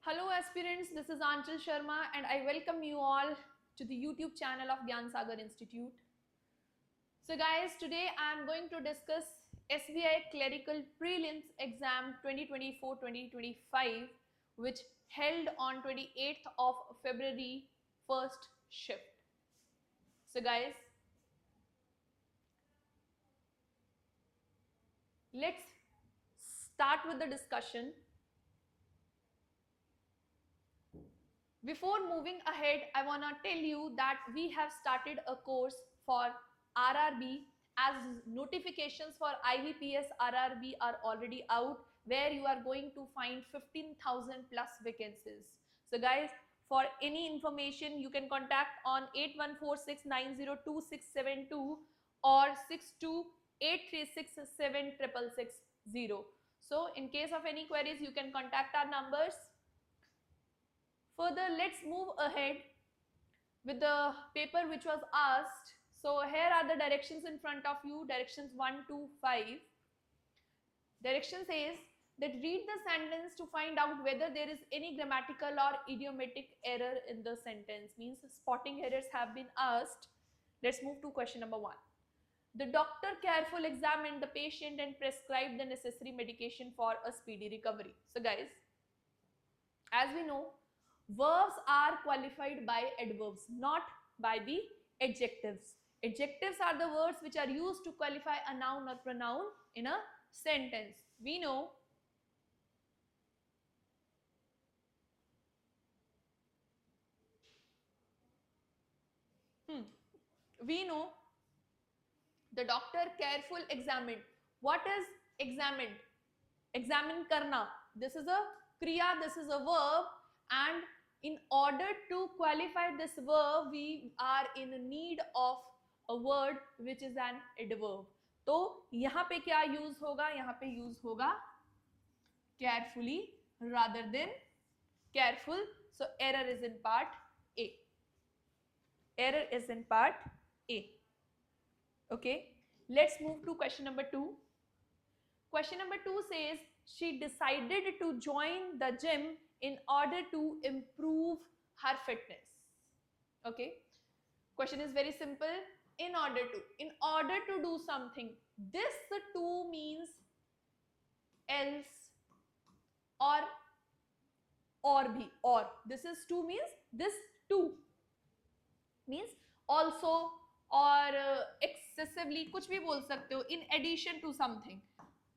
Hello aspirants, this is Anchal Sharma and I welcome you all to the YouTube channel of Gyan Sagar Institute. So guys, today I am going to discuss SBI Clerical Prelims Exam 2024-2025 which held on 28th of February first shift. So guys, let's start with the discussion. Before moving ahead, I want to tell you that we have started a course for RRB as notifications for IBPS RRB are already out where you are going to find 15,000 plus vacancies. So guys, for any information you can contact on 8146902672 or 6283676660. So in case of any queries you can contact our numbers. Further, let's move ahead with the paper which was asked. So here are the directions in front of you, directions 1 to 5. Direction says that read the sentence to find out whether there is any grammatical or idiomatic error in the sentence. Means spotting errors have been asked. Let's move to question number 1. The doctor carefully examined the patient and prescribed the necessary medication for a speedy recovery. So guys, as we know, verbs are qualified by adverbs, not by the adjectives. Adjectives are the words which are used to qualify a noun or pronoun in a sentence. We know the doctor careful examined. What is examined? Examine karna. This is a kriya, this is a verb, and in order to qualify this verb, we are in need of a word which is an adverb. तो यहाँ पे क्या use होगा? यहाँ पे use होगा carefully rather than careful. So error is in part A. Error is in part A. Okay, let's move to question number 2. Question number 2 says she decided to join the gym in order to improve her fitness. Okay, question is very simple. In order to do something, this to means else or bhi, or this is to means this to means also or excessively, कुछ भी बोल सकते हो, in addition to something.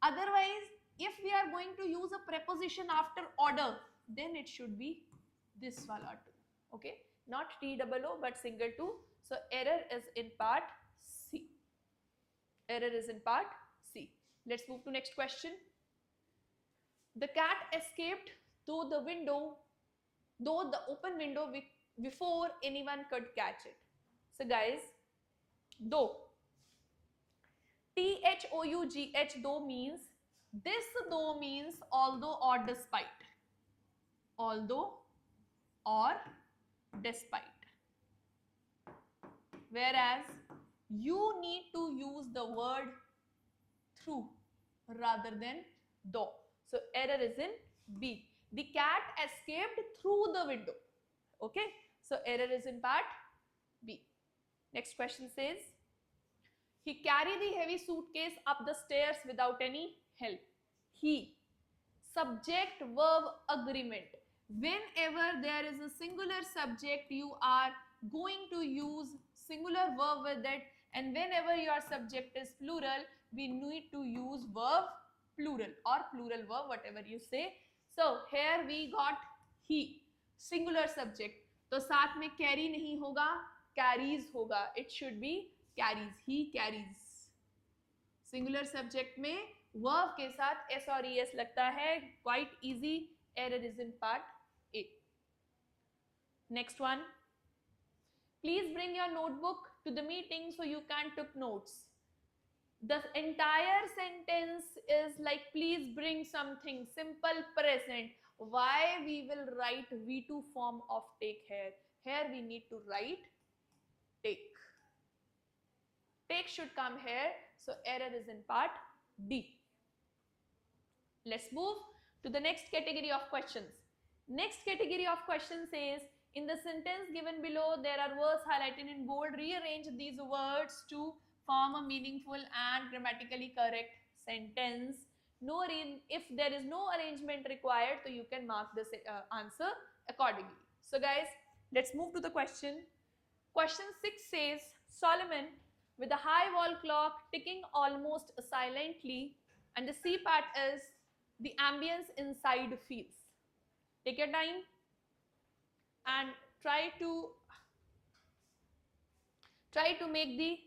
Otherwise, if we are going to use a preposition after order, then it should be this wala to. Okay, not T-double-O but single to. So error is in part C. Error is in part C. Let's move to next question. The cat escaped through the open window before anyone could catch it. So guys, though, THOUGH, though means, this though means although or despite. Although or despite. Whereas you need to use the word through rather than though. So error is in B. The cat escaped through the window. Okay. So error is in part B. Next question says, he carried the heavy suitcase up the stairs without any help. He. Subject verb agreement. Whenever there is a singular subject, you are going to use singular verb with it, and whenever your subject is plural, we need to use verb plural or plural verb, whatever you say. So here we got he, singular subject. तो साथ में carry नहीं होगा, carries होगा. It should be carries. He carries. Singular subject में verb के साथ s और es लगता है. Quite easy. Error is in part A. Next one. Please bring your notebook to the meeting so you can take notes. The entire sentence is like please bring something, simple present. Why we will write V2 form of take here? Here we need to write take. Take should come here. So error is in part D. Let's move to the next category of questions. Next category of question says, in the sentence given below, there are words highlighted in bold. Rearrange these words to form a meaningful and grammatically correct sentence. If there is no arrangement required, so you can mark the answer accordingly. So guys, let's move to the question. Question 6 says, Solomon, with a high wall clock ticking almost silently, and the C part is the ambience inside feels. Take your time and try to make the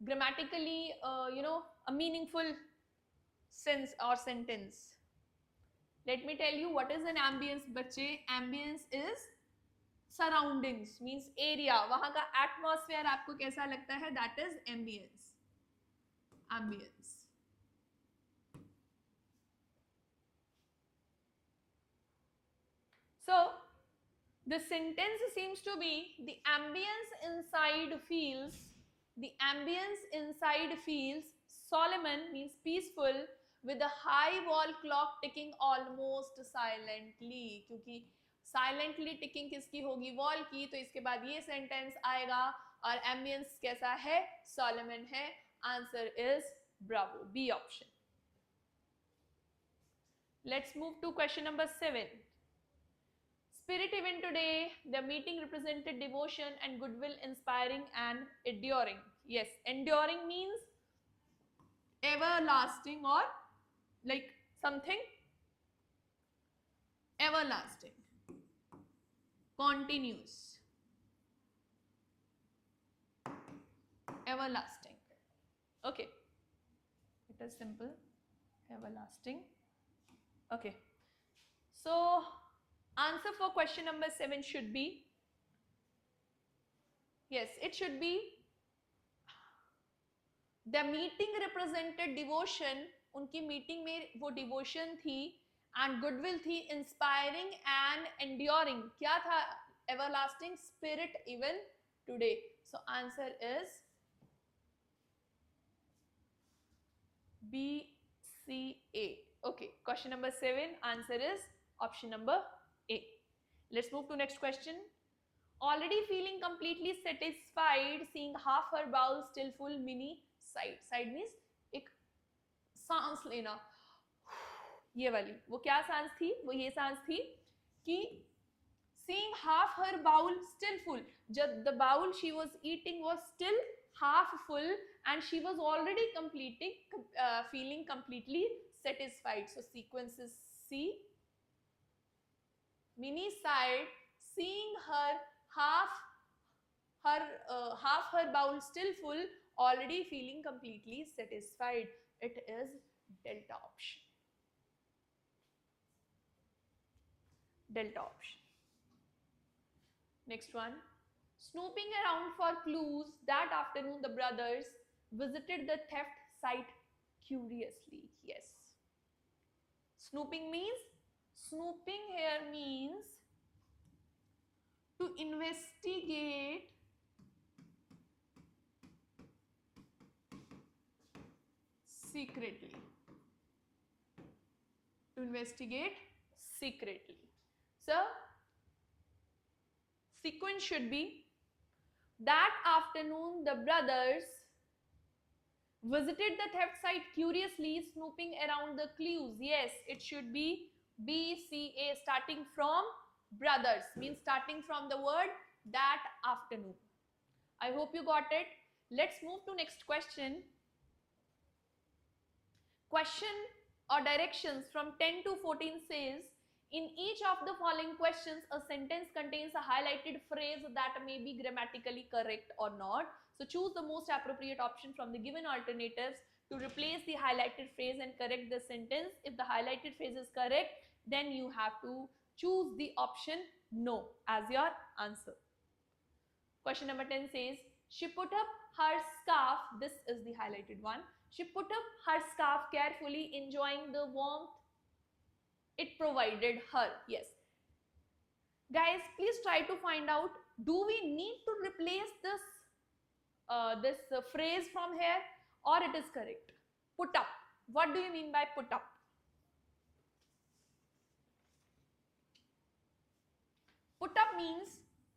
grammatically a meaningful sense or sentence. Let me tell you what is an ambience, बच्चे. Ambience is surroundings, means area. वहां का atmosphere आपको कैसा लगता है, that is ambience. Ambience. So the sentence seems to be, the ambience inside feels, Solomon means peaceful, with a high wall clock ticking almost silently. क्योंकि silently ticking किसकी होगी, wall की, तो इसके बाद ये sentence आएगा. और ambience कैसा है, Solomon है. Answer is bravo, B option. Let's move to question number 7. Spirit event today, the meeting represented devotion and goodwill, inspiring and enduring. Yes, enduring means everlasting, or like something everlasting, continuous, everlasting. Okay, it is simple, everlasting. Okay, so answer for question number 7 should be, yes, it should be, the meeting represented devotion. उनकी meeting में वो devotion थी, and goodwill थी, inspiring and enduring. क्या था, everlasting, spirit even today. So answer is B, C, A. Okay, question number 7, answer is option number A. Let's move to next question. Already feeling completely satisfied, seeing half her bowl still full, mini side. Side means एक सांस लेना, ये वाली. वो क्या सांस थी, वो ये सांस थी कि seeing half her bowl still full. जब the bowl she was eating was still half full, and she was already feeling completely satisfied. So sequence is C, mini side, seeing half her bowl still full, already feeling completely satisfied. It is delta option. Delta option. Next one. Snooping around for clues, that afternoon the brothers visited the theft site curiously. Yes. Snooping here means to investigate secretly. To investigate secretly. So, sequence should be, that afternoon the brothers visited the theft site curiously, snooping around the clues. Yes, it should be B, C, A, starting from brothers, means starting from the word that afternoon. I hope you got it. Let's move to next question. Question or directions from 10 to 14 says, in each of the following questions, a sentence contains a highlighted phrase that may be grammatically correct or not. So choose the most appropriate option from the given alternatives to replace the highlighted phrase and correct the sentence. If the highlighted phrase is correct, then you have to choose the option no as your answer. Question number 10 says, she put up her scarf, this is the highlighted one. She put up her scarf carefully, enjoying the warmth it provided her. Yes. Guys, please try to find out, do we need to replace this phrase from here, or it is correct? Put up. What do you mean by put up?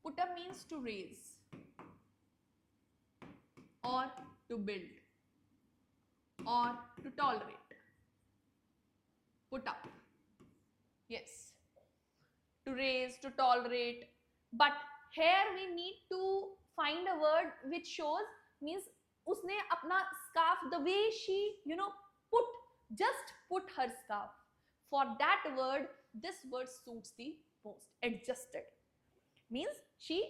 put up means to raise or to build or to tolerate. Put up, yes, to raise, to tolerate. But here we need to find a word which shows, means उसने अपना scarf, the way she put her scarf. For that word, this word suits the most. Adjusted means she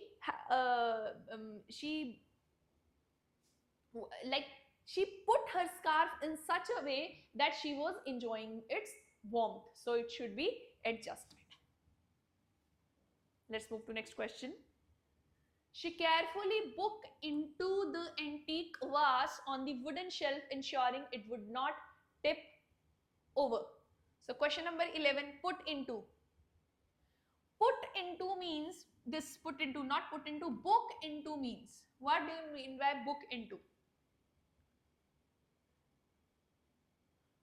put her scarf in such a way that she was enjoying its warmth, so it should be adjusted. Let's move to next question. She carefully booked into the antique vase on the wooden shelf, ensuring it would not tip over. So question number 11, put into. Put into means, this put into, not put into, book into means. What do you mean by book into?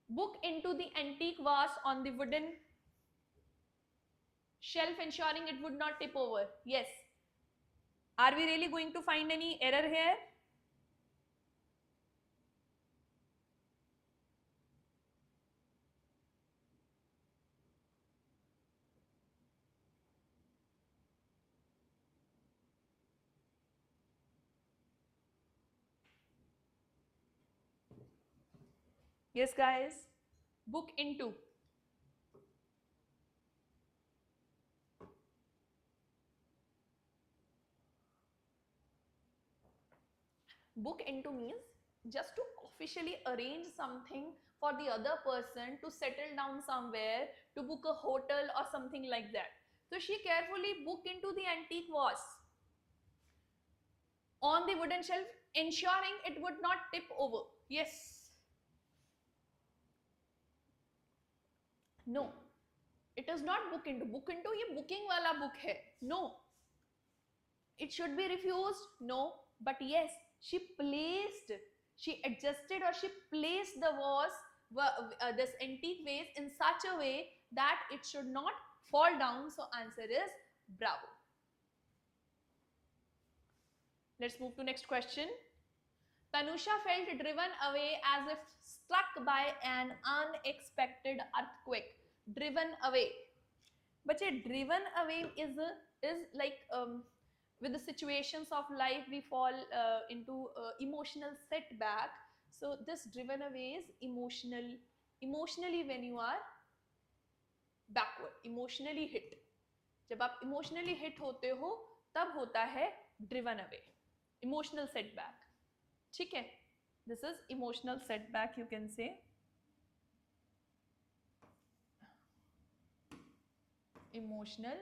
Book into the antique vase on the wooden shelf, ensuring it would not tip over. Yes. Are we really going to find any error here? Yes, guys. Book into. Book into means just to officially arrange something for the other person to settle down somewhere, to book a hotel or something like that. So she carefully booked into the antique vase on the wooden shelf, ensuring it would not tip over. Yes. No, it is not book into. Book into ये booking वाला book है. No. It should be refused. No. But yes, she adjusted or she placed the vase, this antique vase in such a way that it should not fall down. So answer is bravo. Let's move to next question. Tanusha felt driven away as if struck by an unexpected earthquake. Driven away. But driven away is like with the situations of life we fall into emotional setback. So this driven away is emotionally when you are backward, emotionally hit. जब आप emotionally hit होते हो तब होता है driven away, emotional setback. ठीक है, this is emotional setback, you can say. Emotional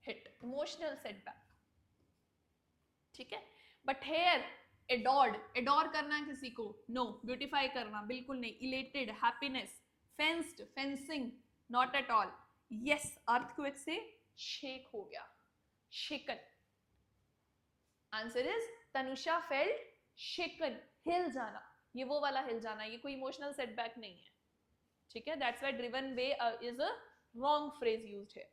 hit, emotional setback. ठीक है, but here adore करना किसी को, no. Beautify करना बिल्कुल नहीं. Elated, happiness. Fenced, fencing, not at all. Yes, earthquake से shake हो गया, shaken. Answer is Tanusha felt shaken, हिल जाना. ये वो वाला हिल जाना, ये कोई emotional setback नहीं है. ठीक है, that's why driven away is a wrong phrase used here.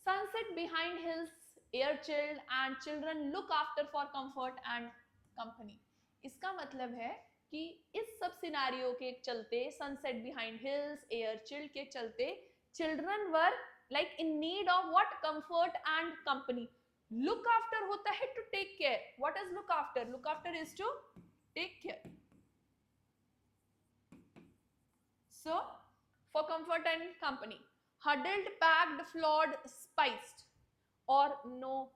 Sunset behind hills, air chilled and children look after for comfort and company. इसका मतलब है कि इस सब सिनारियो के चलते, sunset behind hills, air chilled के चलते, children were like in need of what? Comfort and company. Look after होता है to take care. What is look after? Look after is to take care. So for comfort and company. Huddled, packed, flawed, spiced, or no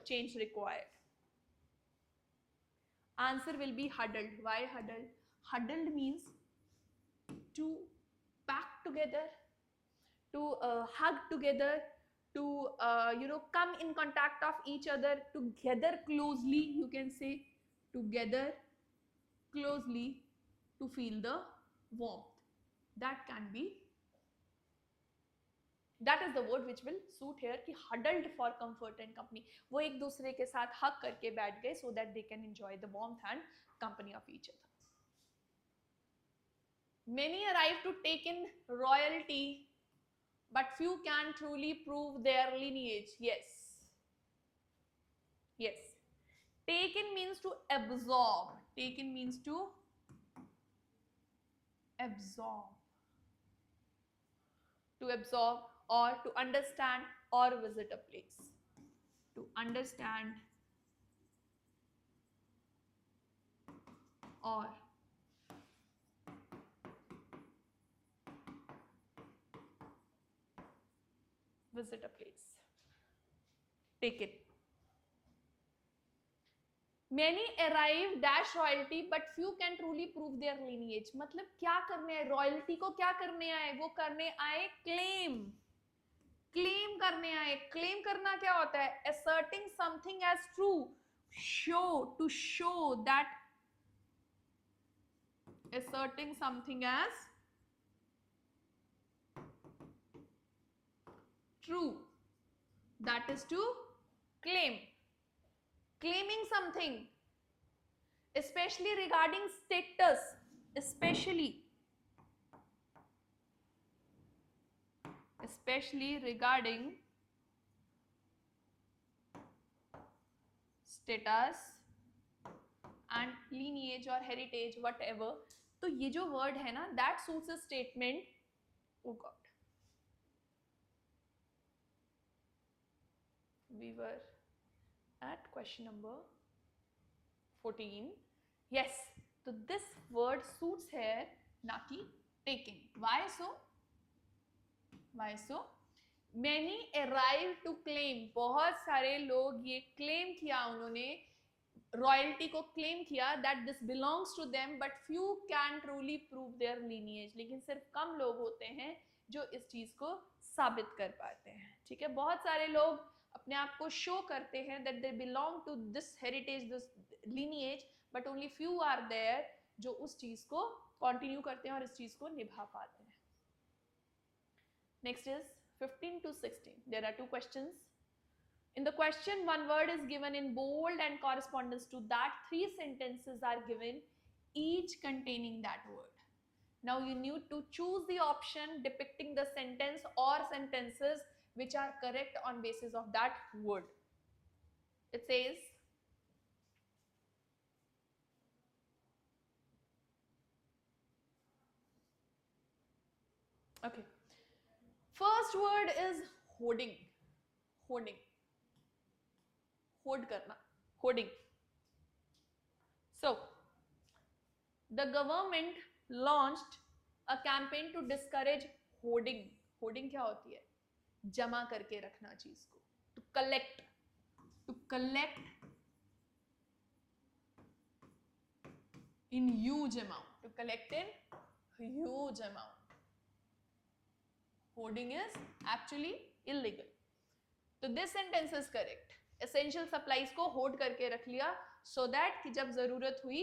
change required. Answer will be huddled. Why huddled? Huddled means to pack together, to hug together, to come in contact of each other, together closely, you can say, together closely to feel the warmth. That is the word which will suit here कि huddled for comfort and company. वो एक दूसरे के साथ hug करके बैठ गए so that they can enjoy the warmth and company of each other. Many arrived to take in royalty but few can truly prove their lineage. Yes. Yes. Take in means to absorb. Take in means to absorb. To absorb or to understand or visit a place. To understand or visit a place. Take it. Many arrive dash royalty but few can truly prove their lineage. मतलब क्या करने आए royalty को? क्या करने आए? वो करने आए क्लेम. क्लेम करने आए. क्लेम करना क्या होता है? asserting something as true. Show, to show that asserting something as true, that is to claim. Claiming something, especially regarding status, especially regarding status and lineage or heritage, whatever. तो ये जो word है ना, that suits a statement. Oh God, we were at question number 14. Yes, so this word suits here, ना कि taking. Why so? Why so? Many arrive to claim. बहुत सारे लोग ये claim किया उन्होंने, रॉयल्टी को क्लेम किया that this belongs to them, but few can truly prove their lineage. लेकिन सिर्फ कम लोग होते हैं जो इस चीज को साबित कर पाते हैं. ठीक है, बहुत सारे लोग अपने आप को शो करते हैं that they belong to this heritage, this lineage, but only few are there जो उस चीज को कंटिन्यू करते हैं और इस चीज को निभा पाते हैं. Next is 15 to 16. There are two questions. In the question, one word is given in bold and correspondence to that. 3 sentences are given, each containing that word. Now you need to choose the option depicting the sentence or sentences which are correct on basis of that word. It says, okay, first word is hoarding. Hoarding. Hoard karna. Hoarding. So, the government launched a campaign to discourage hoarding. Hoarding क्या होती है? जमा करके रखना चीज को. To collect in huge amount. To collect in huge amount. Hoarding is actually illegal. So this sentence is correct. Essential supplies को hoard करके रख लिया so that कि जब जरूरत हुई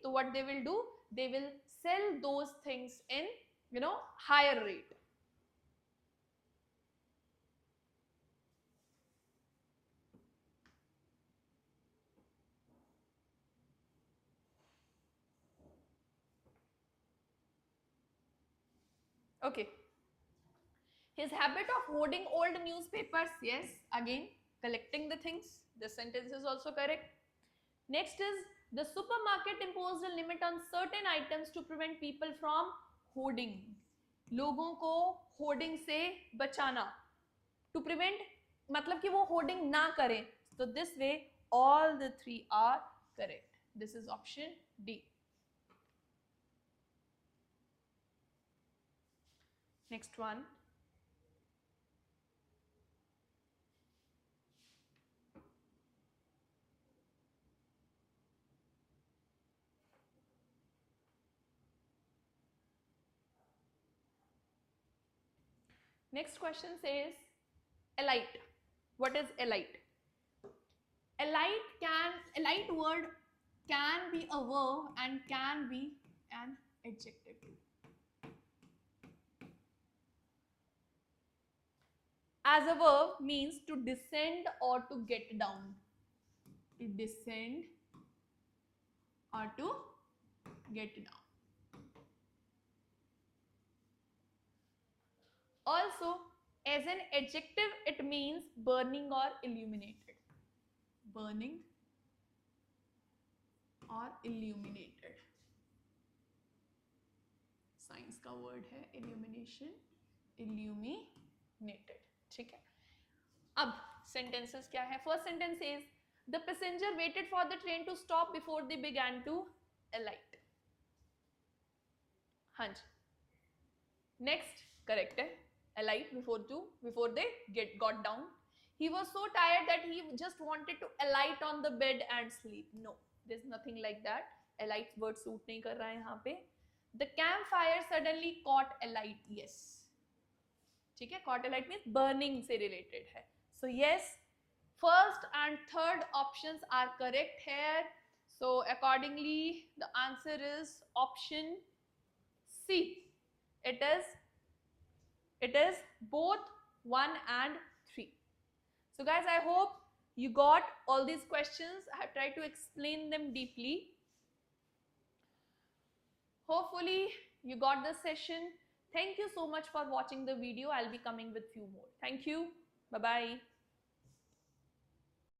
तो what they will do, they will sell those things in higher rate. Okay, his habit of hoarding old newspapers, yes, again collecting the things, this sentence is also correct. Next is the supermarket imposed a limit on certain items to prevent people from hoarding. लोगों को hoarding से बचाना. To prevent मतलब कि वो hoarding ना करें. So this way all the 3 are correct. This is option D. Next one. Next question says elite. What is elite? Elite word can be a verb and can be an adjective too. As a verb means to descend or to get down. To descend or to get down. Also, as an adjective, it means burning or illuminated. Burning or illuminated. Science का word है illumination, illuminated. ठीक है. अब sentences क्या है? First sentence is the passenger waited for the train to stop before they began to alight. हाँ जी. Next, correct है. Alight before they got down. He was so tired that he just wanted to alight on the bed and sleep. No, there's nothing like that. Alight word suit नहीं कर रहा है यहाँ पे. The campfire suddenly caught alight. Yes. ठीक है. Caught alight means burning से related है. So yes, first and third options are correct here. So accordingly, the answer is option C. It is both 1 and 3. So guys, I hope you got all these questions. I have tried to explain them deeply. Hopefully you got the session. Thank you so much for watching the video. I'll be coming with few more. Thank you. Bye bye.